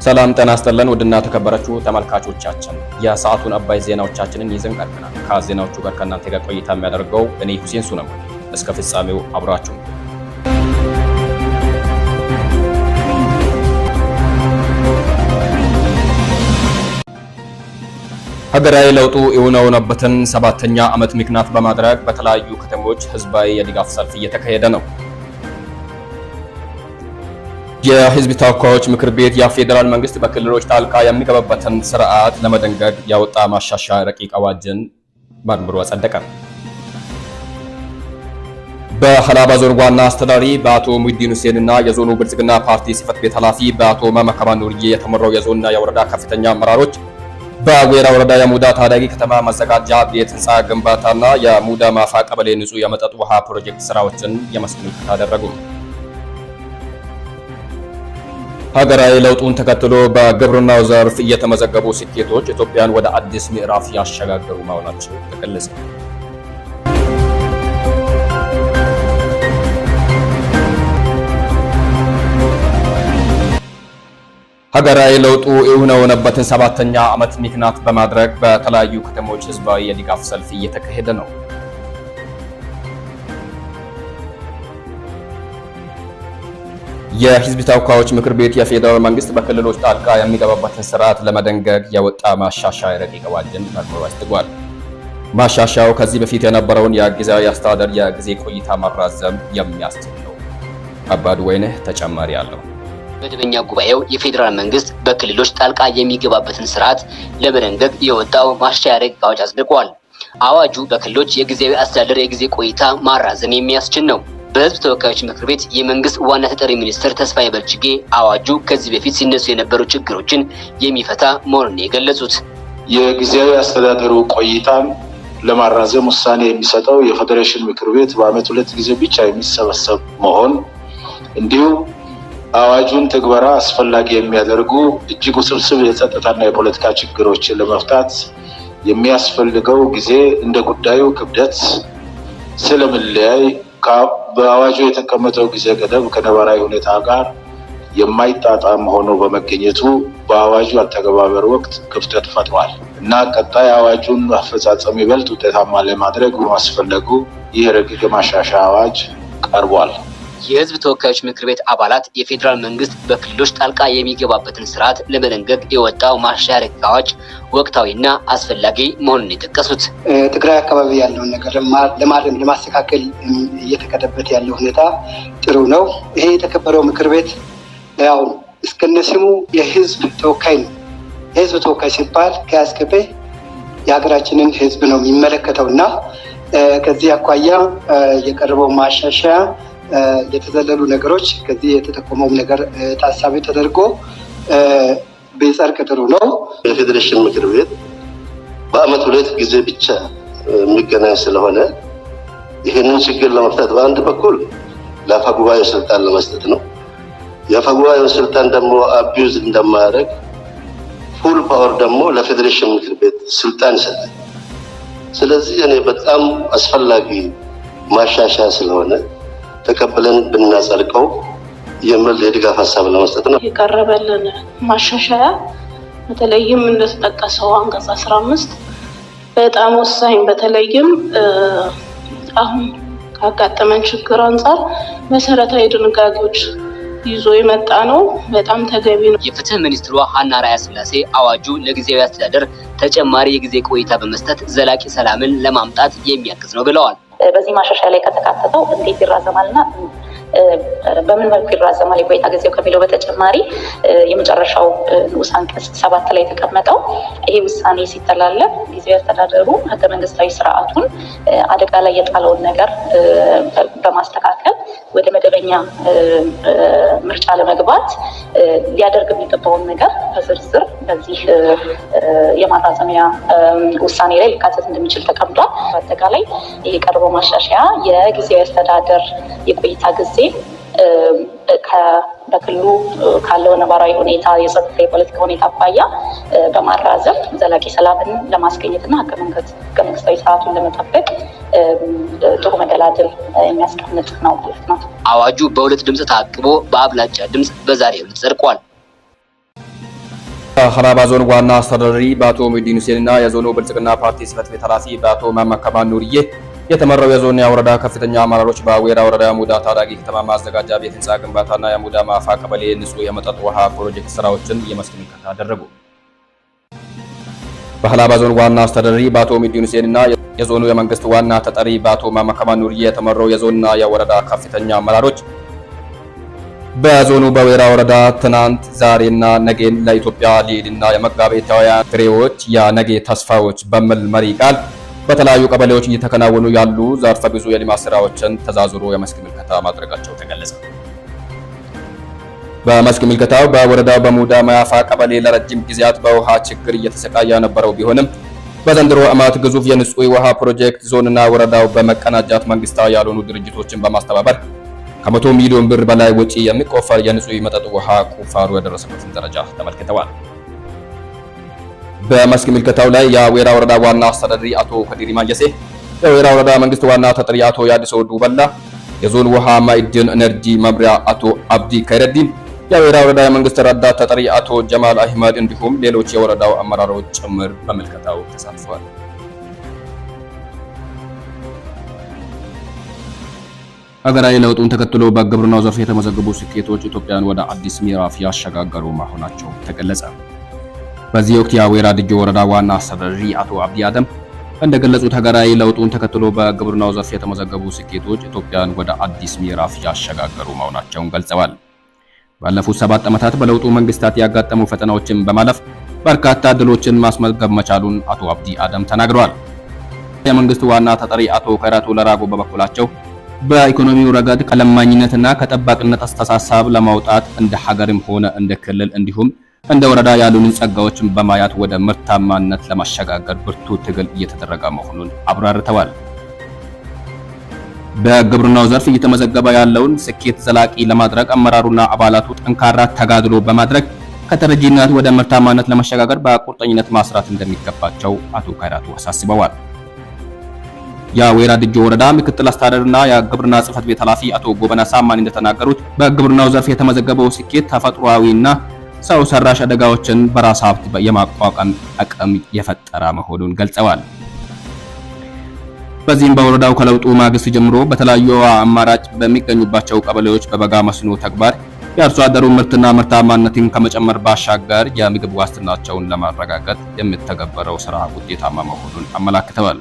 ሰላም ጤና ይስጥልን ውድና ተከበራችሁ ተመልካቾቻችን የሰዓቱን አባይ ዜናዎቻችንን ይዘን ቀርበናል። ከዜናዎቹ ጋር ከእናንተ ጋር ቆይታ የሚያደርገው እኔ ሁሴን ሱነም። እስከ ፍጻሜው አብራችሁ ሀገራዊ ለውጡ የሆነውን ሰባተኛ ዓመት ምክንያት በማድረግ በተለያዩ ከተሞች ህዝባዊ የድጋፍ ሰልፍ እየተካሄደ ነው። የህዝብ ተወካዮች ምክር ቤት የፌዴራል መንግስት በክልሎች ጣልቃ የሚገባበትን ስርዓት ለመደንገግ ያወጣ ማሻሻያ ረቂቅ አዋጅን መርምሮ አጸደቀ። በሀላባ ዞን ዋና አስተዳዳሪ በአቶ ሙሂዲን ሁሴንና የዞኑ ብልጽግና ፓርቲ ጽህፈት ቤት ኃላፊ በአቶ መመከማ ኑርዬ የተመራው የዞንና የወረዳ ከፍተኛ አመራሮች በአጉራ ወረዳ የሙዳ ታዳጊ ከተማ መዘጋጃ ቤት ህንፃ ግንባታና የሙዳ ማፋ ቀበሌ ንጹህ የመጠጥ ውሃ ፕሮጀክት ስራዎችን የመስክ ምልከታ አደረጉ። ሀገራዊ ለውጡን ተከትሎ በግብርናው ዘርፍ እየተመዘገቡ ስኬቶች ኢትዮጵያን ወደ አዲስ ምዕራፍ ያሸጋገሩ መሆናቸው ተገለጸ። ሀገራዊ ለውጡ የሆነውን ሰባተኛ ዓመት ምክንያት በማድረግ በተለያዩ ከተሞች ህዝባዊ የድጋፍ ሰልፍ እየተካሄደ ነው። የህዝብ ተወካዮች ምክር ቤት የፌዴራል መንግስት በክልሎች ጣልቃ የሚገባበትን ስርዓት ለመደንገግ ያወጣ ማሻሻያ ረቂቅ አዋጅን መርምሮ አጽድቋል። ማሻሻያው ከዚህ በፊት የነበረውን የጊዜያዊ አስተዳደር የጊዜ ቆይታ ማራዘም የሚያስችል ነው። አባዱ ወይነህ ተጨማሪ አለው። መደበኛ ጉባኤው የፌዴራል መንግስት በክልሎች ጣልቃ የሚገባበትን ስርዓት ለመደንገግ የወጣው ማሻሻያ ረቂቅ አዋጅ አጽድቋል። አዋጁ በክልሎች የጊዜያዊ አስተዳደር የጊዜ ቆይታ ማራዘም የሚያስችል ነው። በህዝብ ተወካዮች ምክር ቤት የመንግስት ዋና ተጠሪ ሚኒስትር ተስፋዬ በልጅጌ አዋጁ ከዚህ በፊት ሲነሱ የነበሩ ችግሮችን የሚፈታ መሆኑን የገለጹት የጊዜያዊ አስተዳደሩ ቆይታን ለማራዘም ውሳኔ የሚሰጠው የፌዴሬሽን ምክር ቤት በአመት 2 ጊዜ ብቻ የሚሰበሰብ መሆን እንዲሁም አዋጁን ተግባራ አስፈላጊ የሚያደርጉ እጅግ ውስብስብ የጸጥታና የፖለቲካ ችግሮችን ለመፍታት የሚያስፈልገው ጊዜ እንደ ጉዳዩ ክብደት ስለሚለያይ በአዋጁ የተቀመጠው ጊዜ ገደብ ከነባራዊ ሁኔታ ጋር የማይጣጣም ሆኖ በመገኘቱ በአዋጁ አተገባበር ወቅት ክፍተት ፈጥሯል እና ቀጣይ አዋጁን አፈጻጸም ይበልጥ ውጤታማ ለማድረግ በማስፈለጉ ይህ ረቂቅ ማሻሻያ አዋጅ ቀርቧል። የህዝብ ተወካዮች ምክር ቤት አባላት የፌዴራል መንግስት በክልሎች ጣልቃ የሚገባበትን ስርዓት ለመደንገግ የወጣው ማሻሻያ ረቂቅ አዋጅ ወቅታዊና አስፈላጊ መሆኑን የጠቀሱት ትግራይ አካባቢ ያለውን ነገር ለማስተካከል እየተከደበት ያለው ሁኔታ ጥሩ ነው። ይሄ የተከበረው ምክር ቤት ያው እስከነስሙ የህዝብ ተወካይ ነው። የህዝብ ተወካይ ሲባል ከያስከበ የሀገራችንን ህዝብ ነው የሚመለከተውና ከዚህ አኳያ የቀረበው ማሻሻያ የተዘለሉ ነገሮች ከዚህ የተጠቆመው ነገር ታሳቢ ተደርጎ ቢጸድቅ ጥሩ ነው። የፌዴሬሽን ምክር ቤት በአመት 2 ጊዜ ብቻ የሚገናኝ ስለሆነ ይህንን ችግር ለመፍታት በአንድ በኩል ለአፈ ጉባኤው ስልጣን ለመስጠት ነው። የአፈ ጉባኤው ስልጣን ደግሞ አቢዩዝ እንደማያደርግ ፉል ፓወር ደግሞ ለፌዴሬሽን ምክር ቤት ስልጣን ይሰጣል። ስለዚህ እኔ በጣም አስፈላጊ ማሻሻያ ስለሆነ ተቀበለን ብናጸድቀው የሚል የድጋፍ ሀሳብ ለመስጠት ነው የቀረበልን ማሻሻያ። በተለይም እንደተጠቀሰው አንቀጽ 15 በጣም ወሳኝ፣ በተለይም አሁን ካጋጠመን ችግር አንጻር መሰረታዊ ድንጋጌዎች ይዞ የመጣ ነው። በጣም ተገቢ ነው። የፍትህ ሚኒስትሯ ሀና ራያ ስላሴ አዋጁ ለጊዜያዊ አስተዳደር ተጨማሪ የጊዜ ቆይታ በመስጠት ዘላቂ ሰላምን ለማምጣት የሚያግዝ ነው ብለዋል። በዚህ ማሻሻያ ላይ ከተካተተው እንዴት ይራዘማልና በምን መልኩ ይራዘማል የቆይታ ጊዜው ከሚለው በተጨማሪ የመጨረሻው ንዑስ አንቀጽ 7 ላይ የተቀመጠው ይሄ ውሳኔ ሲተላለፍ ጊዜያዊ አስተዳደሩ ህገ መንግስታዊ ስርዓቱን አደጋ ላይ የጣለውን ነገር በማስተካከል ወደ መደበኛ ምርጫ ለመግባት ሊያደርግ የሚገባውን ነገር በዝርዝር በዚህ የማራዘሚያ ውሳኔ ላይ ሊካተት እንደሚችል ተቀምጧል። በአጠቃላይ የቀረበው ማሻሻያ የጊዜያዊ አስተዳደር የቆይታ ጊዜ በክልሉ ካለው ነባራዊ ሁኔታ የጸጥታ የፖለቲካ ሁኔታ አኳያ በማራዘም ዘላቂ ሰላምን ለማስገኘትና ህገ መንግስታዊ ስርዓቱን ለመጠበቅ ጥሩ መደላድል የሚያስቀምጥ ነው ማለት ነው። አዋጁ በሁለት ድምጽ ታቅቦ በአብላጫ ድምጽ በዛሬው ዕለት ጸድቋል። በሀላባ ዞን ዋና አስተዳዳሪ በአቶ ሙሂዲን ሁሴንና የዞኑ ብልጽግና ፓርቲ ጽሕፈት ቤት ኃላፊ በአቶ መመከማ ኑርዬ የተመራው የዞንና የወረዳ ከፍተኛ አመራሮች በዌራ ወረዳ የሙዳ ታዳጊ ከተማ ማዘጋጃ ቤት ህንፃ ግንባታና የሙዳ ማፋ ቀበሌ ንጹህ የመጠጥ ውሃ ፕሮጀክት ስራዎችን የመስክ ምልከታ አደረጉ። በሀላባ ዞን ዋና አስተዳዳሪ በአቶ ሙሂዲን ሁሴንና የዞኑ የመንግስት ዋና ተጠሪ በአቶ መመከማ ኑርዬ የተመራው የዞንና የወረዳ ከፍተኛ አመራሮች በዞኑ በዌራ ወረዳ ትናንት ዛሬና ነገን ለኢትዮጵያ ልዕልና የመጋቢታውያን ፍሬዎች የነገ ተስፋዎች በሚል መሪ ቃል በተለያዩ ቀበሌዎች እየተከናወኑ ያሉ ዘርፈ ብዙ የልማት ስራዎችን ተዛዝሮ የመስክ ምልከታ ማድረጋቸው ተገለጸ። በመስክ ምልከታው በወረዳው በሙዳ ማያፋ ቀበሌ ለረጅም ጊዜያት በውሃ ችግር እየተሰቃየ የነበረው ቢሆንም በዘንድሮ ዓመት ግዙፍ የንጹህ ውሃ ፕሮጀክት ዞንና ወረዳው በመቀናጃት መንግስታዊ ያልሆኑ ድርጅቶችን በማስተባበር ከ100 ሚሊዮን ብር በላይ ወጪ የሚቆፈር የንጹህ መጠጥ ውሃ ቁፋሮ የደረሰበትን ደረጃ ተመልክተዋል። በመስክ ምልከታው ላይ የዌራ ወረዳ ዋና አስተዳዳሪ አቶ ከዲሪ ማጀሴ፣ የዌራ ወረዳ መንግስት ዋና ተጠሪ አቶ ያድሶ ዱበላ፣ የዞን ውሃ ማዕድን ኢነርጂ መምሪያ አቶ አብዲ ከይረዲን፣ የዌራ ወረዳ የመንግስት ረዳት ተጠሪ አቶ ጀማል አህመድ እንዲሁም ሌሎች የወረዳው አመራሮች ጭምር በምልከታው ተሳትፈዋል። ሀገራዊ ለውጡን ተከትሎ በግብርናው ዘርፍ የተመዘገቡ ስኬቶች ኢትዮጵያን ወደ አዲስ ምዕራፍ ያሸጋገሩ መሆናቸው ተገለጸ። በዚህ ወቅት የዌራ ድጆ ወረዳ ዋና አስተዳዳሪ አቶ አብዲ አደም እንደገለጹት ሀገራዊ ለውጡን ተከትሎ በግብርናው ዘርፍ የተመዘገቡ ስኬቶች ኢትዮጵያን ወደ አዲስ ምዕራፍ ያሸጋገሩ መሆናቸውን ገልጸዋል። ባለፉት 7 ዓመታት በለውጡ መንግስታት ያጋጠሙ ፈተናዎችን በማለፍ በርካታ ድሎችን ማስመዝገብ መቻሉን አቶ አብዲ አደም ተናግረዋል። የመንግስት ዋና ተጠሪ አቶ ከይራቱ ለራጎ በበኩላቸው በኢኮኖሚው ረገድ ከለማኝነትና ከጠባቂነት አስተሳሰብ ለማውጣት እንደ ሀገርም ሆነ እንደ ክልል እንዲሁም እንደ ወረዳ ያሉንን ጸጋዎችን በማያት ወደ ምርታማነት ለማሸጋገር ብርቱ ትግል እየተደረገ መሆኑን አብራርተዋል። በግብርናው ዘርፍ እየተመዘገበ ያለውን ስኬት ዘላቂ ለማድረግ አመራሩና አባላቱ ጠንካራ ተጋድሎ በማድረግ ከተረጂነት ወደ ምርታማነት ለማሸጋገር በቁርጠኝነት ማስራት እንደሚገባቸው አቶ ከይራቱ አሳስበዋል። የዌራ ድጆ ወረዳ ምክትል አስተዳዳሪና የግብርና ጽሕፈት ቤት ኃላፊ አቶ ጎበና ሳማን እንደተናገሩት በግብርናው ዘርፍ የተመዘገበው ስኬት ተፈጥሯዊና ሰው ሰራሽ አደጋዎችን በራስ ሀብት የማቋቋም አቅም የፈጠረ መሆኑን ገልጸዋል። በዚህም በወረዳው ከለውጡ ማግስት ጀምሮ በተለያዩ አማራጭ በሚገኙባቸው ቀበሌዎች በበጋ መስኖ ተግባር የአርሶ አደሩ ምርትና ምርታማነትን ከመጨመር ባሻገር የምግብ ዋስትናቸውን ለማረጋገጥ የሚተገበረው ስራ ውጤታማ መሆኑን አመላክተዋል።